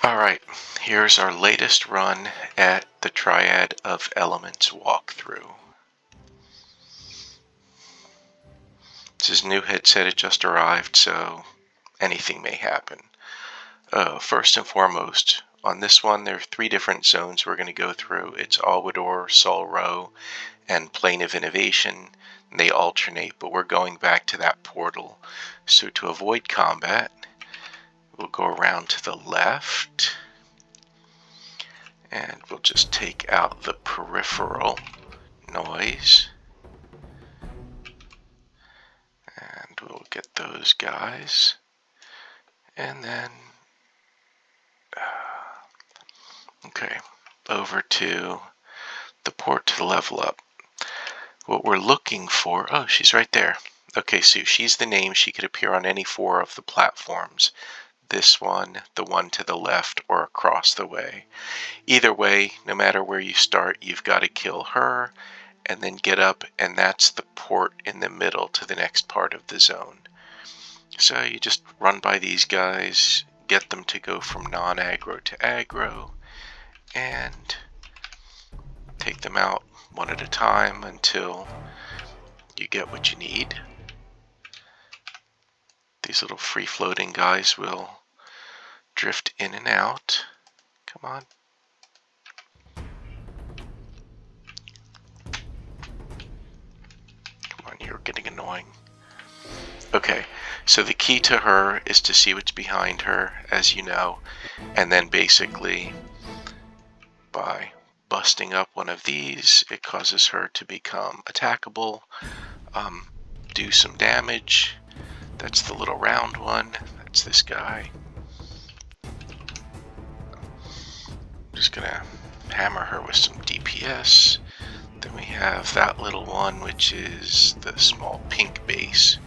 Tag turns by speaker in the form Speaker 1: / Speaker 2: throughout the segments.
Speaker 1: Alright, here's our latest run at the Triad of Elements walkthrough. This is a new headset, it just arrived, so anything may happen. First and foremost, on this one there are 3 different zones we're going to go through. It's Alwador, Sol Ro, and Plane of Innovation. And they alternate, but we're going back to that portal. So to avoid combat, we'll go around to the left. And we'll just take out the peripheral noise. And we'll get those guys. And then, okay, over to the port to level up. What we're looking for, oh, she's right there. Okay, so she's the name. She could appear on any 4 of the platforms. This one, the one to the left, or across the way. Either way, no matter where you start, you've got to kill her and then get up, and that's the port in the middle to the next part of the zone. So you just run by these guys, get them to go from non-aggro to aggro, and take them out one at a time until you get what you need. These little free-floating guys will drift in and out. Come on. Come on, you're getting annoying. Okay, so the key to her is to see what's behind her, as you know, and then basically by busting up one of these, it causes her to become attackable, do some damage. That's the little round one. That's this guy. Just gonna hammer her with some DPS. Then we have that little one, which is the small pink base.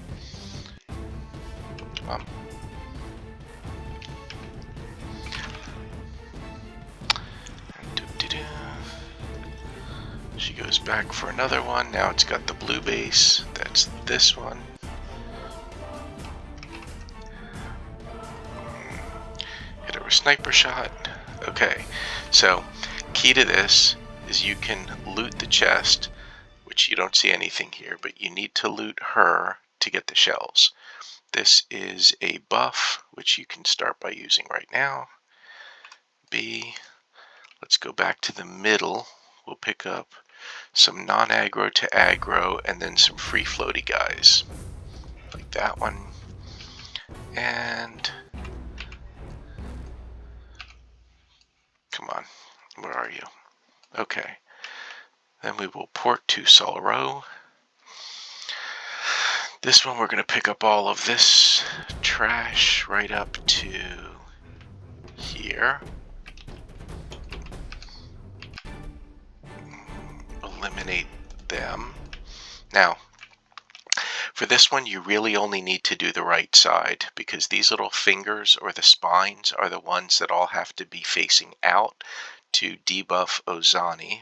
Speaker 1: Come on. She goes back for another one. Now it's got the blue base. That's this one. Hit her with sniper shot. Okay, so key to this is you can loot the chest, which you don't see anything here, but you need to loot her to get the shells. This is a buff, which you can start by using right now. B, let's go back to the middle. We'll pick up some non-aggro to aggro, and then some free floaty guys. Like that one. And come on, where are you? Okay. Then we will port to Sol Ro. This one we're going to pick up all of this trash right up to here. Eliminate them. Now, for this one, you really only need to do the right side, because these little fingers or the spines are the ones that all have to be facing out to debuff Ozani.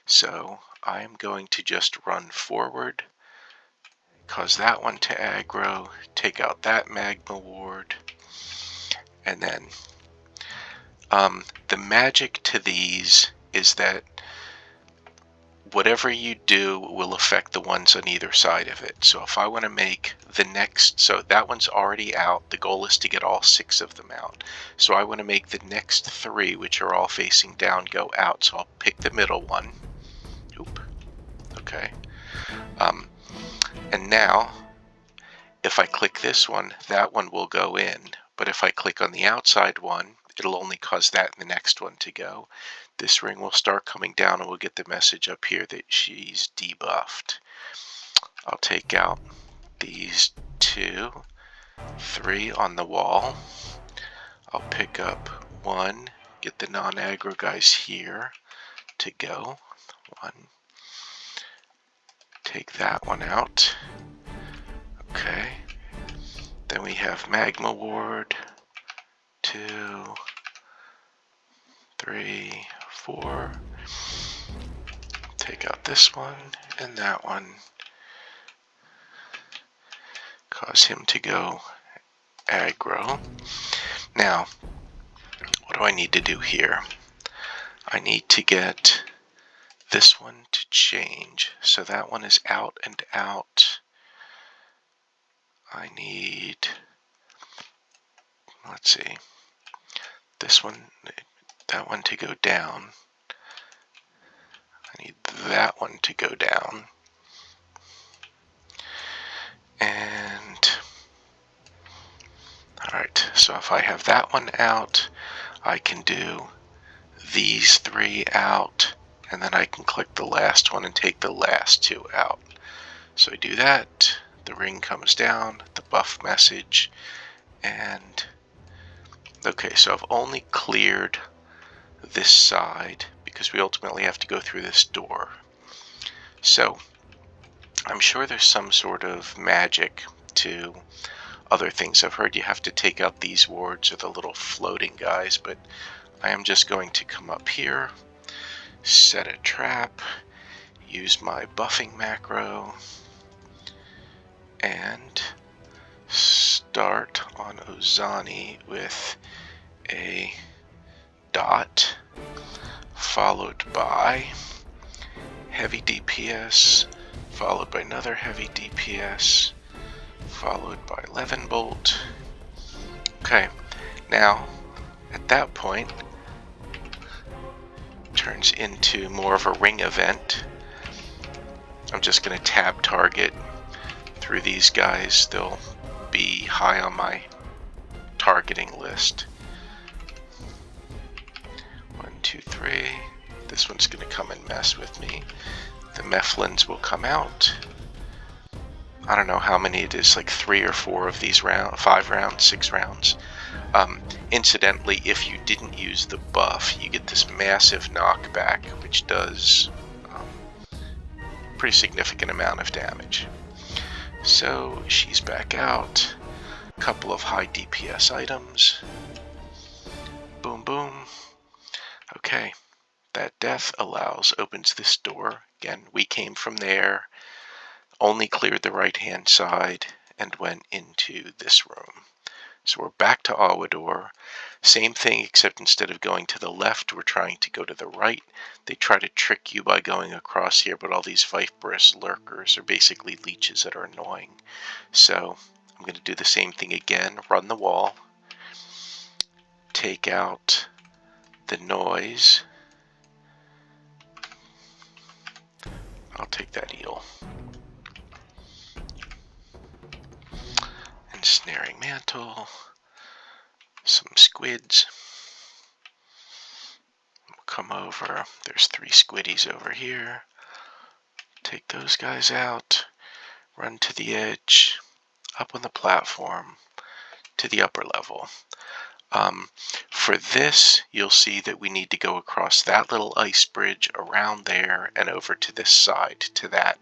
Speaker 1: So I'm going to just run forward, cause that one to aggro, take out that magma ward, and then the magic to these is that whatever you do will affect the ones on either side of it. So if I want to make the next, so that one's already out, the goal is to get all 6 of them out. So I want to make the next 3, which are all facing down, go out. So I'll pick the middle one. Oop. Okay. And now, if I click this one, that one will go in. But if I click on the outside one, it'll only cause that and the next one to go. This ring will start coming down, and we'll get the message up here that she's debuffed. I'll take out these 2, 3 on the wall. I'll pick up 1, get the non-aggro guys here to go. 1. Take that one out. Okay. Then we have Magma Ward. 2, 3, 4. Take out this one and that one. Cause him to go aggro. Now, what what do I need to do here? I need to get this one to change. So that one is out and out. I need, let's see, this one, that one to go down. I need that one to go down. And, alright, so if I have that one out, I can do these three out, and then I can click the last one and take the last two out. So I do that, the ring comes down, the buff message, and okay, so I've only cleared this side because we ultimately have to go through this door. So I'm sure there's some sort of magic to other things. I've heard you have to take out these wards or the little floating guys, but I am just going to come up here, set a trap, use my buffing macro, and start on Ozani with a dot, followed by heavy DPS, followed by another heavy DPS, followed by 11 bolt. Okay, now at that point turns into more of a ring event. I'm just going to tab target through these guys. They'll be high on my targeting list. 1, 2, 3. This one's going to come and mess with me. The Mephlins will come out. I don't know how many it is, like 3 or 4 of these rounds, 5 rounds, 6 rounds. Incidentally, if you didn't use the buff, you get this massive knockback, which does pretty significant amount of damage. So she's back out. A couple of high DPS items. Boom, boom. Okay, that death opens this door. Again, we came from there, only cleared the right-hand side, and went into this room. So we're back to Awador. Same thing, except instead of going to the left, we're trying to go to the right. They try to trick you by going across here, but all these Viperous lurkers are basically leeches that are annoying. So I'm going to do the same thing again, run the wall, take out the noise. I'll take that eel. Ensnaring mantle, some squids. We'll come over, there's 3 squiddies over here. Take those guys out, run to the edge, up on the platform, to the upper level. For this, you'll see that we need to go across that little ice bridge around there and over to this side, to that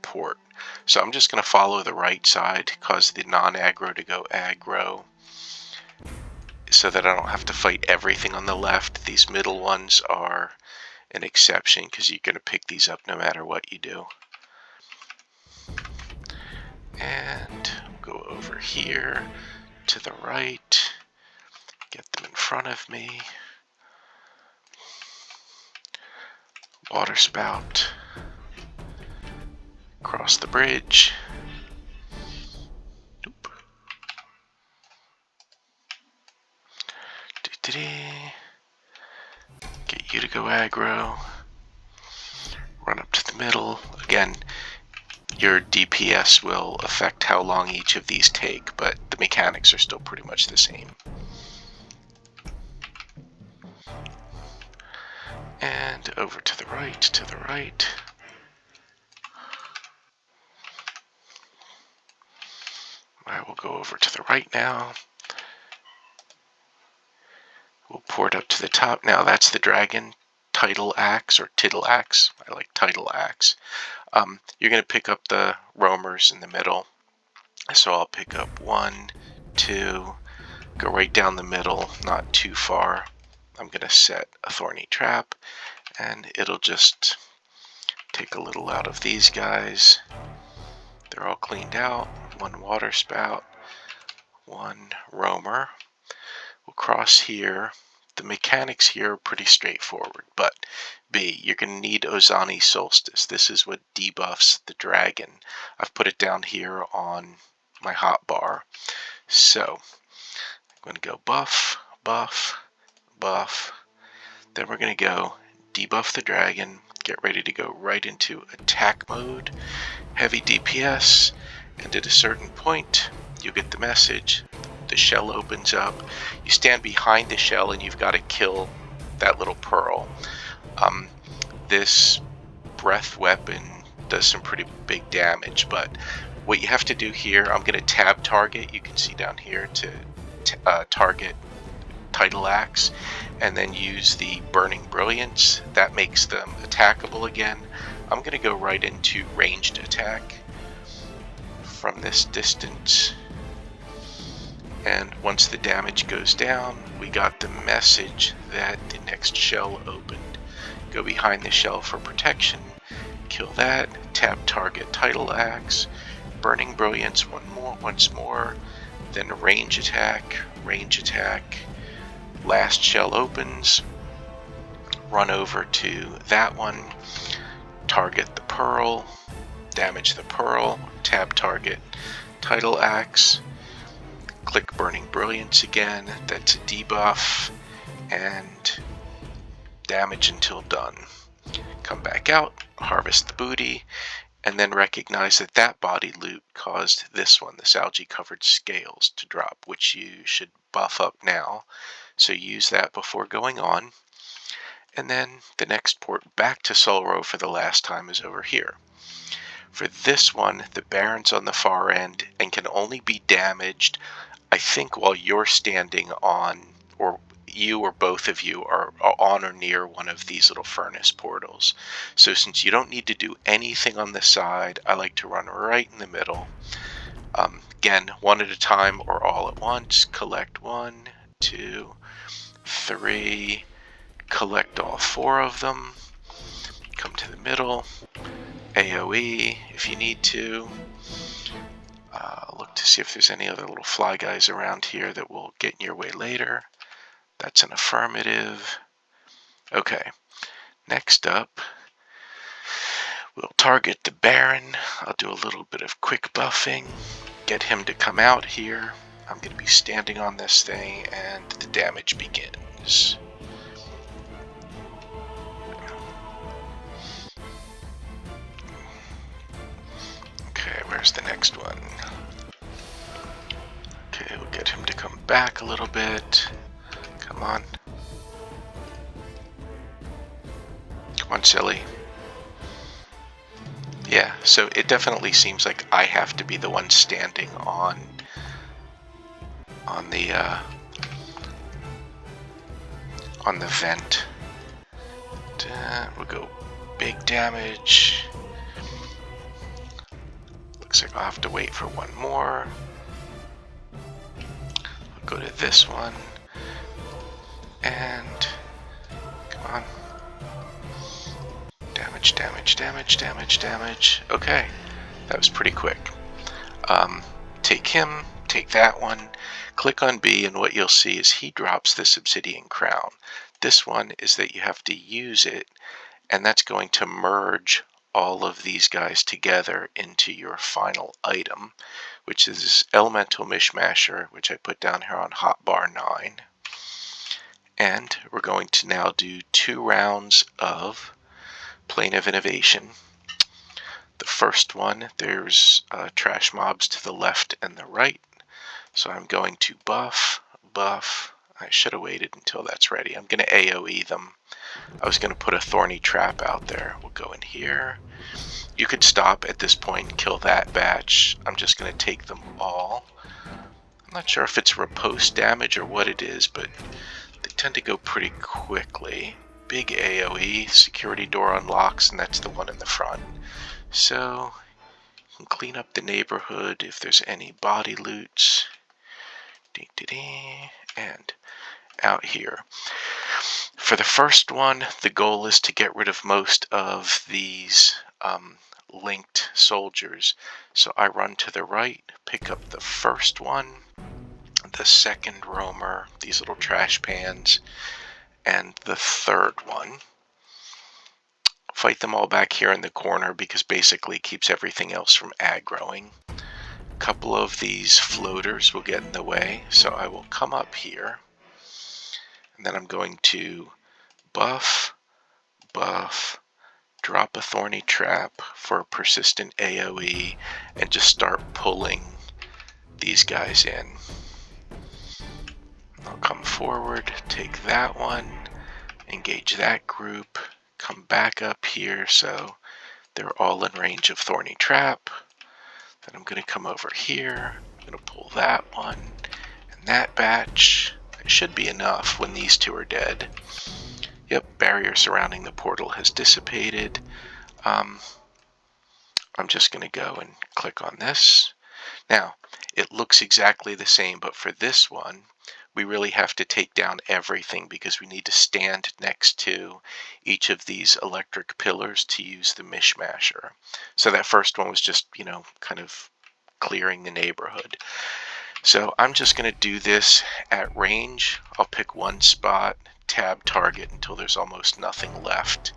Speaker 1: port. So I'm just going to follow the right side, cause the non-aggro to go aggro, so that I don't have to fight everything on the left. These middle ones are an exception, because you're going to pick these up no matter what you do. And go over here to the right, get them in front of me. Water spout. Cross the bridge. Doop. Get you to go aggro. Run up to the middle. Again, your DPS will affect how long each of these take, but the mechanics are still pretty much the same. And over to the right, to the right. I will go over to the right now. We'll port up to the top. Now that's the dragon title axe, or tittle axe. I like title axe. You're going to pick up the roamers in the middle. So I'll pick up 1, 2, go right down the middle, not too far. I'm going to set a thorny trap, and it'll just take a little out of these guys. They're all cleaned out. 1 water spout, 1 roamer. We'll cross here. The mechanics here are pretty straightforward, but B, you're going to need Ozani Solstice. This is what debuffs the dragon. I've put it down here on my hotbar. So I'm going to go buff, buff, buff. Then we're going to go debuff the dragon, get ready to go right into attack mode, heavy DPS, and at a certain point, you'll get the message. The shell opens up. You stand behind the shell and you've got to kill that little pearl. This breath weapon does some pretty big damage, but what you have to do here, I'm going to tab target. You can see down here to target Tidal Axe, and then use the Burning Brilliance. That makes them attackable again. I'm going to go right into ranged attack from this distance. And once the damage goes down, we got the message that the next shell opened. Go behind the shell for protection, kill that, tab target Tidal Axe, Burning Brilliance once more, then range attack, last shell opens, run over to that one, target the pearl, damage the pearl, tab target Tidal Axe, click Burning Brilliance again, that's a debuff, and damage until done. Come back out, harvest the booty, and then recognize that that body loot caused this one, this algae covered scales, to drop, which you should buff up now. So use that before going on. And then the next port back to Solro for the last time is over here. For this one, the Baron's on the far end and can only be damaged, I think, while you're standing on, or you or both of you are on or near one of these little furnace portals. So since you don't need to do anything on the side, I like to run right in the middle. Again, one at a time or all at once. Collect 1, 2, 3. Collect all 4 of them. Come to the middle. AoE if you need to. Look to see if there's any other little fly guys around here that will get in your way later. That's an affirmative. Okay, next up, we'll target the Baron. I'll do a little bit of quick buffing, get him to come out here. I'm going to be standing on this thing, and the damage begins. Okay, where's the next one? Okay, we'll get him to come back a little bit. Come on. Come on, silly. Yeah, so it definitely seems like I have to be the one standing on the vent. We'll go big damage. Looks like I'll have to wait for one more. I'll go to this one. And come on. Damage, damage, damage, damage, damage. Okay, that was pretty quick. Take him, take that one, click on B, and what you'll see is he drops this obsidian crown. This one is that you have to use it, and that's going to merge all of these guys together into your final item, which is this Elemental Mishmasher, which I put down here on hotbar 9. And we're going to now do 2 rounds of Plane of Innovation. The first one, there's trash mobs to the left and the right. So I'm going to buff. I should have waited until that's ready. I'm going to AoE them. I was going to put a thorny trap out there. We'll go in here. You could stop at this point and kill that batch. I'm just going to take them all. I'm not sure if it's riposte damage or what it is, but they tend to go pretty quickly. Big AoE, security door unlocks, and that's the one in the front. So you can clean up the neighborhood if there's any body loots. And out here. For the first one, the goal is to get rid of most of these linked soldiers. So I run to the right, pick up the first one, the second roamer, these little trash pans, and the third one. Fight them all back here in the corner because basically it keeps everything else from aggroing. A couple of these floaters will get in the way, so I will come up here, and then I'm going to buff, drop a thorny trap for a persistent AoE, and just start pulling these guys in. I'll come forward, take that one, engage that group, come back up here so they're all in range of thorny trap. Then I'm going to come over here, I'm going to pull that one and that batch. It should be enough when these two are dead. Yep, barrier surrounding the portal has dissipated. I'm just going to go and click on this. Now, it looks exactly the same, but for this one, we really have to take down everything because we need to stand next to each of these electric pillars to use the mishmasher. So that first one was just, kind of clearing the neighborhood. So I'm just going to do this at range. I'll pick one spot, tab target until there's almost nothing left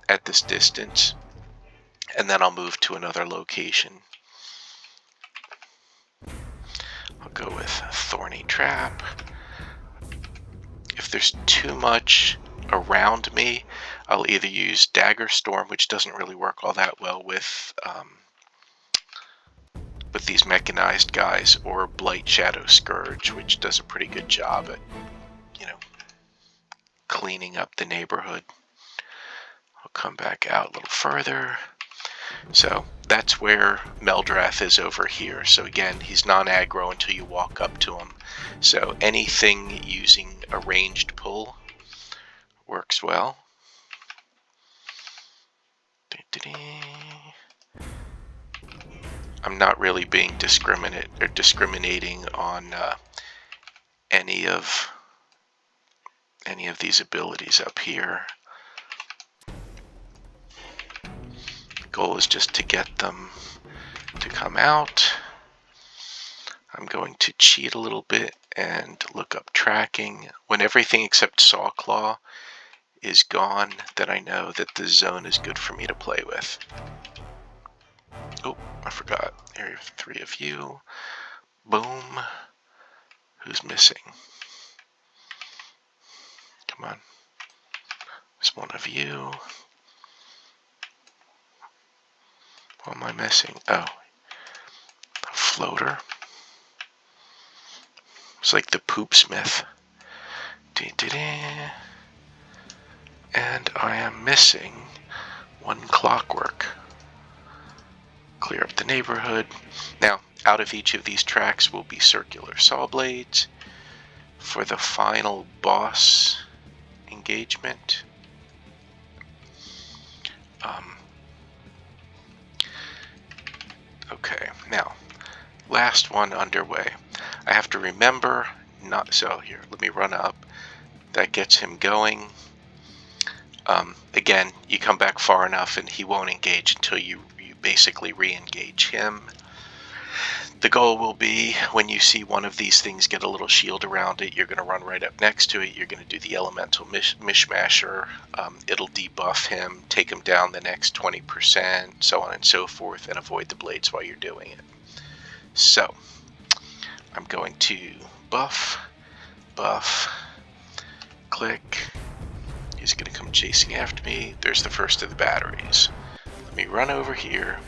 Speaker 1: at this distance, and then I'll move to another location. I'll go with Thorny Trap. If there's too much around me, I'll either use Dagger Storm, which doesn't really work all that well with these mechanized guys, or Blight Shadow Scourge, which does a pretty good job at, cleaning up the neighborhood. I'll come back out a little further. So that's where Meldrath is over here. So again, he's non-aggro until you walk up to him. So anything using a ranged pull works well. I'm not really being discriminating on any of these abilities up here. The goal is just to get them to come out. I'm going to cheat a little bit and look up tracking. When everything except Sawclaw is gone, then I know that the zone is good for me to play with. Oh, I forgot. Area 3 of you. Boom. Who's missing? Come on. There's one of you. What am I missing? Oh. A floater. It's like the poop smith. And I am missing one clockwork. Clear up the neighborhood. Now, out of each of these tracks will be circular saw blades. For the final boss engagement, okay, now, last one underway. I have to remember not, so here, let me run up. That gets him going. Again, you come back far enough and he won't engage until you basically re-engage him. The goal will be, when you see one of these things get a little shield around it, you're going to run right up next to it. You're going to do the elemental mishmasher. It'll debuff him, take him down the next 20%, so on and so forth, and avoid the blades while you're doing it. So, I'm going to buff, click. He's going to come chasing after me. There's the first of the batteries. Let me run over here.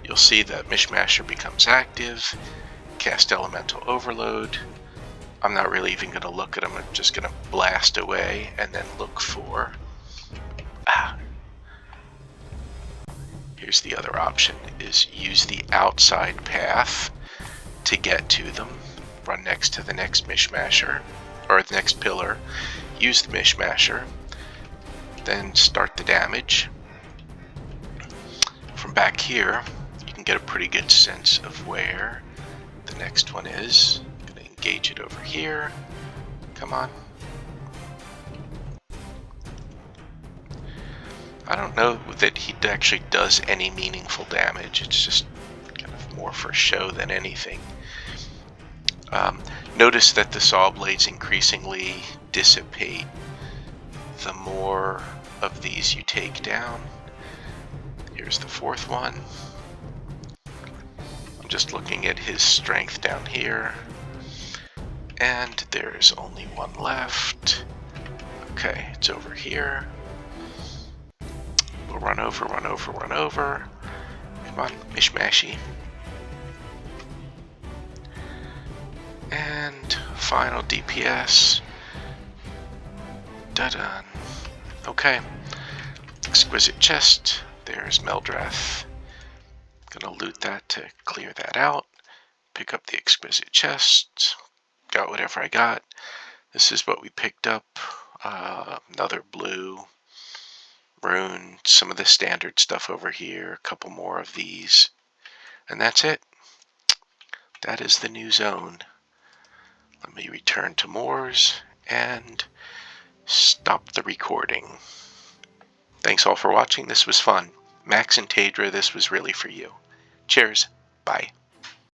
Speaker 1: You'll see that Mishmasher becomes active. Cast Elemental Overload. I'm not really even going to look at him. I'm just going to blast away and then look for... Here's the other option, is use the outside path to get to them. Run next to the next Mishmasher, or the next pillar. Use the Mishmasher. Then start the damage. From back here, you can get a pretty good sense of where the next one is. I'm going to engage it over here. Come on. I don't know that he actually does any meaningful damage. It's just kind of more for show than anything. Notice that the saw blades increasingly dissipate the more of these you take down. Here's the fourth one. I'm just looking at his strength down here. And there's only one left. Okay, it's over here. We'll run over, run over, run over. Come on, mishmashy. And final DPS. Done. Okay. Exquisite chest. There's Meldrath. Gonna loot that to clear that out. Pick up the exquisite chest. Got whatever I got. This is what we picked up. Another blue rune. Some of the standard stuff over here. A couple more of these. And that's it. That is the new zone. Let me return to Moors and stop the recording. Thanks all for watching. This was fun. Max and Tadra, this was really for you. Cheers. Bye.